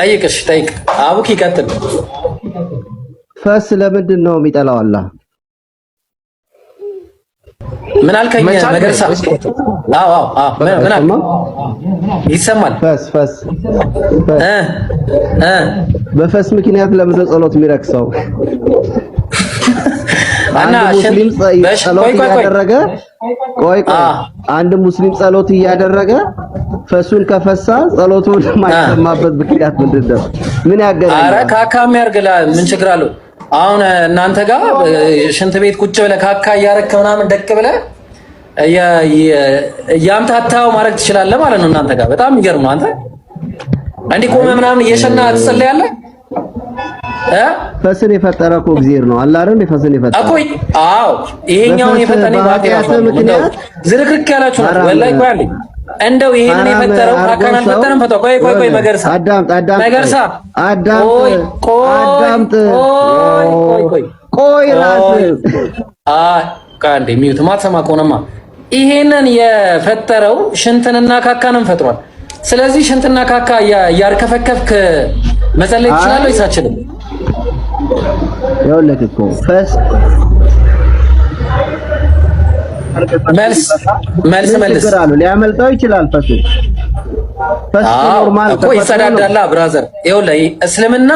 ጠይቅሽ ጠይቅ አቡኪ ቀጥል። ፈስ ለምንድን ነው የሚጠላው አላህ? ምን አልከኝ? መገርሳ አዎ ምን አልከኝ? ይሰማል። ፈስ በፈስ ምክንያት ለምን ጸሎት የሚረክሰው? አንድ ሙስሊም ጸሎት እያደረገ አንድ ሙስሊም ጸሎት እያደረገ ፈሱን ከፈሳ ጸሎቱን የማይሰማበት ምክንያት ምንድነው? ምን ያገናኛል? ኧረ ካካም ያርግላል። ምን ችግር አለው? አሁን እናንተ ጋር ሽንት ቤት ቁጭ ብለህ ካካ እያረክ ምናምን ደቅ ብለህ ያምታታው ማድረግ ትችላለህ ማለት ነው። እናንተ ጋር በጣም የሚገርም ነው። አንተ እንዲህ ቆመህ ምናምን እየሸና ትጸልያለህ። ፈስን የፈጠረ እኮ እግዚአብሔር ነው። አላህ አይደል ፈስን የፈጠረ እኮ። አዎ ይሄኛውን የፈጠረ ነው። ዝርክርክ ያላችሁ ነው ወላሂ። ቆይ አለኝ እንደው ይሄንን የፈጠረው ካካን አልፈጠረም። ፈጠረ ቆይ መገርሳ መገርሳ ቆይ ራስ ካንዴ ሚውት ማትሰማ ከሆነማ ይሄንን የፈጠረው ሽንትንና ካካንም ፈጥሯል። ስለዚህ ሽንትና ካካ ያርከፈከፍክ መጸለይ ትችላለህ ወይስ አትችልም? ይኸውልህ እኮ ፈስ መልስ ሊያመልጠው ይችላል። ፈስ ኖርማል እኮ ይጸዳዳላ ብራዘር። ይኸውልህ እስልምና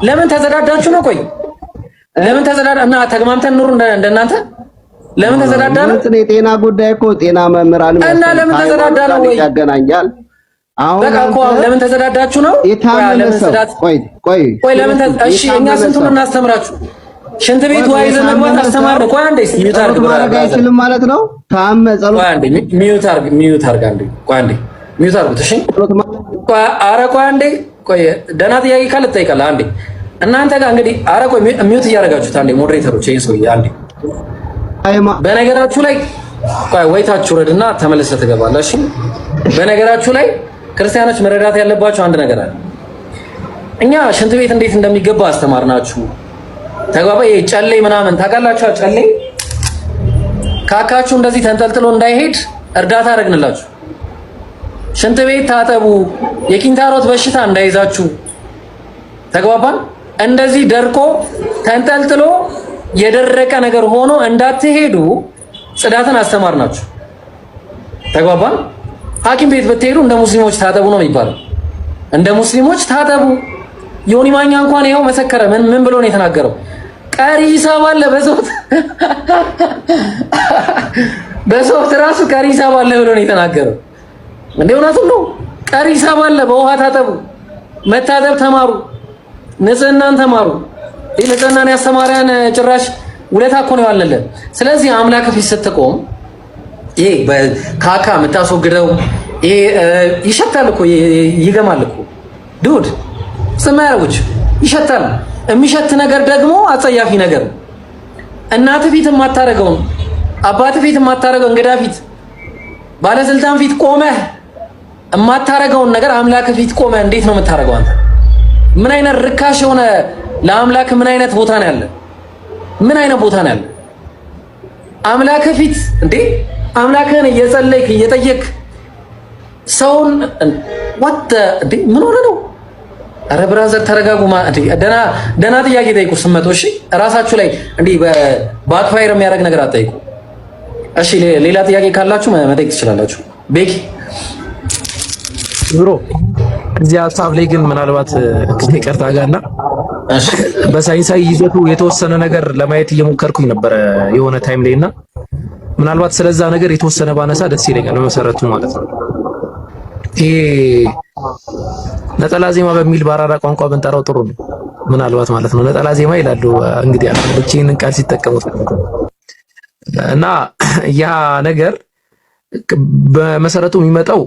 ለምን ተዘዳዳችሁ ነው? ቆይ ለምን ተዘዳዳ እና ተግማምተን ኑሩ እንደናንተ ለምን ተዘዳዳ ነው? የጤና ጉዳይ እኮ ጤና መምህራን እና ለምን ተዘዳዳ ነው ወይ ያገናኛል? አሁን በቃ እኮ ለምን ተዘዳዳችሁ ነው? ቆይ ለምን እሺ፣ እኛ ስንቱን እናስተምራችሁ? ሽንት ቤት ዋይዘ መግባት አስተማር። ቆይ አንዴ ሚዩት አርግ ማድረግ አይችልም ማለት ነው። ታመ ጸሎት ቆይ አንዴ ሚዩት አርግ አንዴ ቆይ አንዴ ሚዩት አርጉት። እሺ ቆይ ኧረ ቆይ አንዴ ቆይ ደህና ጥያቄ ካለ ትጠይቃለህ። አንዴ እናንተ ጋር እንግዲህ ኧረ ቆይ ሚዩት እያደረጋችሁት አንዴ ሞዴሬተሮች ይሄን ሰውዬ አንዴ በነገራችሁ ላይ ቆይ ወይታችሁ ረድና ተመለሰ ትገባለህ። እሺ በነገራችሁ ላይ ክርስቲያኖች መረዳት ያለባችሁ አንድ ነገር አለ። እኛ ሽንት ቤት እንዴት እንደሚገባ አስተማርናችሁ። ተግባባ። ይሄ ጨሌ ምናምን ታውቃላችሁ። ጨሌ ካካችሁ እንደዚህ ተንጠልጥሎ እንዳይሄድ እርዳታ አደረግንላችሁ። ሽንት ቤት ታጠቡ፣ የኪንታሮት በሽታ እንዳይዛችሁ። ተግባባን። እንደዚህ ደርቆ ተንጠልጥሎ የደረቀ ነገር ሆኖ እንዳትሄዱ ጽዳትን አስተማርናችሁ። ተግባባን። ሐኪም ቤት ብትሄዱ እንደ ሙስሊሞች ታጠቡ ነው የሚባለው። እንደ ሙስሊሞች ታጠቡ። ዮኒ ማኛ እንኳን ይኸው መሰከረ። ምን ብሎ ነው የተናገረው? ቀሪ ሂሳብ አለ በሶፍት ራሱ ቀሪ ሂሳብ አለ ብሎ ነው የተናገረው። እንደ እውነቱን ነው። ቀሪ ሂሳብ አለ። በውሃ ታጠቡ፣ መታጠብ ተማሩ፣ ንጽህናን ተማሩ። ይህ ንጽህናን ያስተማሪያን ጭራሽ ውለታ እኮ ነው ያለልን። ስለዚህ አምላክ ፊት ስትቆም ይሄ በካካ የምታስወግደው ይሄ ይሸታል እኮ ይገማል እኮ ዱድ ስማያውጭ ይሸታል። የሚሸት ነገር ደግሞ አጸያፊ ነገር። እናት ፊት የማታረገው፣ አባት ፊት የማታረገው፣ እንግዳ ፊት፣ ባለስልጣን ፊት ቆመህ የማታረገውን ነገር አምላክ ፊት ቆመህ እንዴት ነው የምታረገው? አንተ ምን አይነት ርካሽ የሆነ ለአምላክ ምን አይነት ቦታ ነው ያለ? ምን አይነት ቦታ ነው ያለ? አምላክ ፊት እንዴ አምላክህን እየጸለይክ እየጠየክ ሰውን ወጣ እንዴ ምን ሆነ ነው? አረ ብራዘር ተረጋጉ። ደህና ጥያቄ ጠይቁ ስመጡ። እሺ እራሳችሁ ላይ እንዲህ ባክፋየር የሚያደርግ ነገር አትጠይቁ። እሺ ሌላ ጥያቄ ካላችሁ መጠየቅ ትችላላችሁ። ቤኪ ብሮ እዚህ ሀሳብ ላይ ግን ምናልባት ከይቅርታ ጋርና በሳይንሳዊ ይዘቱ የተወሰነ ነገር ለማየት እየሞከርኩኝ ነበረ የሆነ ታይም ላይና ምናልባት ስለዛ ነገር የተወሰነ ባነሳ ደስ ይለኛል። በመሰረቱ ማለት ነው ይሄ ነጠላ ዜማ በሚል በአራዳ ቋንቋ ብንጠራው ጥሩ ነው። ምናልባት ማለት ነው ነጠላ ዜማ ይላሉ እንግዲህ አንዳንዶች ይህንን ቃል ሲጠቀሙት እና ያ ነገር በመሰረቱ የሚመጣው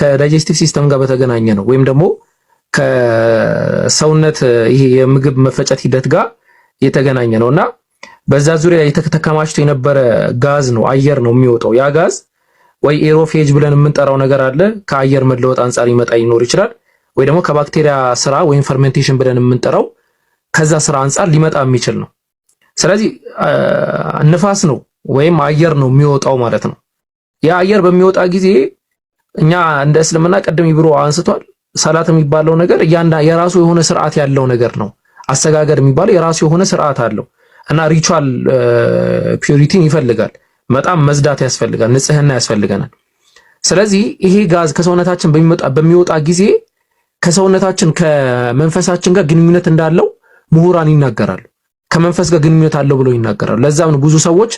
ከዳይጀስቲቭ ሲስተም ጋር በተገናኘ ነው፣ ወይም ደግሞ ከሰውነት ይሄ የምግብ መፈጨት ሂደት ጋር የተገናኘ ነው እና በዛ ዙሪያ የተከማችቶ የነበረ ጋዝ ነው፣ አየር ነው የሚወጣው። ያ ጋዝ ወይ ኤሮፌጅ ብለን የምንጠራው ነገር አለ፣ ከአየር መለወጥ አንጻር ይመጣ ይኖር ይችላል። ወይ ደግሞ ከባክቴሪያ ስራ ወይም ፈርሜንቴሽን ብለን የምንጠራው ከዛ ስራ አንጻር ሊመጣ የሚችል ነው። ስለዚህ ንፋስ ነው ወይም አየር ነው የሚወጣው ማለት ነው። ያ አየር በሚወጣ ጊዜ እኛ እንደ እስልምና ቀደም ይብሮ አንስቷል፣ ሰላት የሚባለው ነገር የራሱ የሆነ ስርዓት ያለው ነገር ነው። አሰጋገድ የሚባለው የራሱ የሆነ ስርዓት አለው እና ሪቹዋል ፒዩሪቲን ይፈልጋል። በጣም መዝዳት ያስፈልጋል፣ ንጽህና ያስፈልገናል። ስለዚህ ይሄ ጋዝ ከሰውነታችን በሚወጣ ጊዜ ከሰውነታችን ከመንፈሳችን ጋር ግንኙነት እንዳለው ምሁራን ይናገራሉ። ከመንፈስ ጋር ግንኙነት አለው ብለው ይናገራሉ። ለዛም ነው ብዙ ሰዎች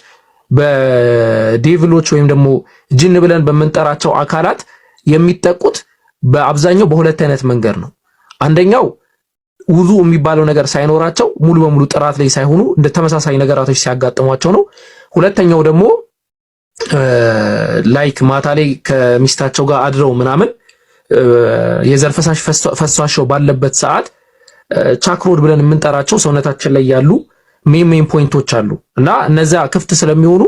በዴቪሎች ወይም ደግሞ ጅን ብለን በመንጠራቸው አካላት የሚጠቁት በአብዛኛው በሁለት አይነት መንገድ ነው። አንደኛው ውዱ የሚባለው ነገር ሳይኖራቸው ሙሉ በሙሉ ጥራት ላይ ሳይሆኑ እንደ ተመሳሳይ ነገራቶች ሲያጋጥሟቸው ነው። ሁለተኛው ደግሞ ላይክ ማታ ላይ ከሚስታቸው ጋር አድረው ምናምን የዘር ፈሳሽ ፈሷቸው ባለበት ሰዓት ቻክሮድ ብለን የምንጠራቸው ሰውነታችን ላይ ያሉ ሜን ፖይንቶች አሉ እና እነዛ ክፍት ስለሚሆኑ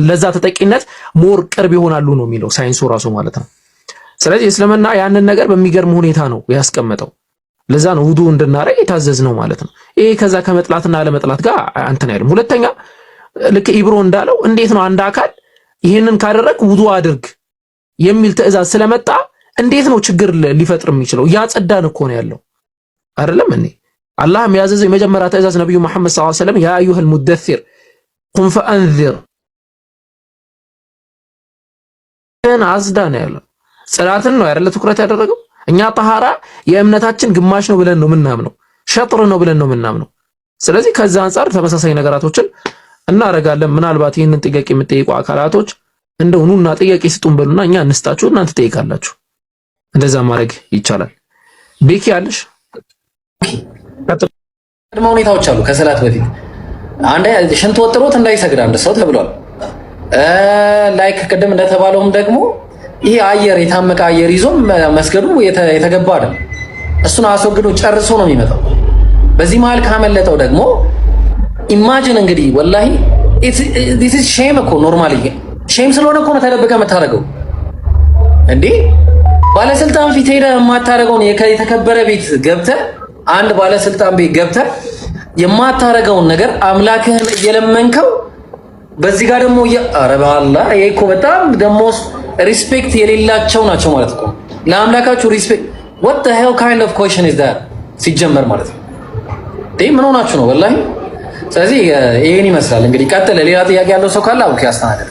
ለዛ ተጠቂነት ሞር ቅርብ ይሆናሉ ነው የሚለው ሳይንሱ ራሱ ማለት ነው። ስለዚህ እስልምና ያንን ነገር በሚገርም ሁኔታ ነው ያስቀመጠው። ለዛ ነው ውዱ እንድናረግ የታዘዝነው ማለት ነው። ይሄ ከዛ ከመጥላትና አለመጥላት ጋር እንትን አይደለም። ሁለተኛ ልክ ኢብሮ እንዳለው እንዴት ነው አንድ አካል ይሄንን ካደረግ ውዱ አድርግ የሚል ትዕዛዝ ስለመጣ እንዴት ነው ችግር ሊፈጥር የሚችለው? ያጸዳን እኮ ነው ያለው አይደለም እንዴ? አላህ የሚያዘዘው የመጀመሪያ ትዕዛዝ ነብዩ መሐመድ ሰለላሁ ዐለይሂ ወሰለም ያ አዩሀል ሙደሲር ቁም ፈአንዚር አዝዳ ነው ያለው። ጽዳትን ነው አይደለ ትኩረት ያደረገው። እኛ ጠሃራ የእምነታችን ግማሽ ነው ብለን ነው ምናምነው፣ ሸጥር ነው ብለን ነው ምናምነው። ስለዚህ ከዛ አንፃር ተመሳሳይ ነገራቶችን እናረጋለን። ምናልባት ይህንን ጥያቄ የምትጠይቁ አካላቶች እንደው ኑና ጥያቄ ስጡን በሉና እኛ እንስጣችሁ፣ እናንተ ትጠይቃላችሁ። እንደዛ ማድረግ ይቻላል። ቤኪ አለሽ? ቅድመ ሁኔታዎች አሉ ከሰላት በፊት አንዴ ሽንት ወጥሮት እንዳይሰግድ አንድ ሰው ተብሏል። ላይክ ቅድም እንደተባለውም ደግሞ ይሄ አየር የታመቀ አየር ይዞ መስገዱ የተገባ አይደል። እሱን አስወግዶ ጨርሶ ነው የሚመጣው። በዚህ መሃል ካመለጠው ደግሞ ኢማጂን እንግዲህ ወላሂ this is shame እኮ ኖርማሊ ሼም ስለሆነ እኮ ነው ተደብቀ የምታደርገው እንዴ። ባለስልጣን ፊት ሄደህ የማታደርገውን የተከበረ ቤት ገብተህ አንድ ባለስልጣን ቤት ገብተህ የማታደርገውን ነገር አምላክህን እየለመንከው በዚህ ጋር ደግሞ ኧረ በአላህ ይሄ እኮ በጣም ደግሞ ሪስፔክት የሌላቸው ናቸው ማለት እኮ ለአምላካችሁ ሪስፔክት what the hell kind of question is that ሲጀመር ማለት ነው። ምን ሆናችሁ ነው ወላሂ። ስለዚህ ይሄን ይመስላል እንግዲህ። ቀጥለ ሌላ ጥያቄ ያለው ሰው ካለ አውቄ ያስተናግድ።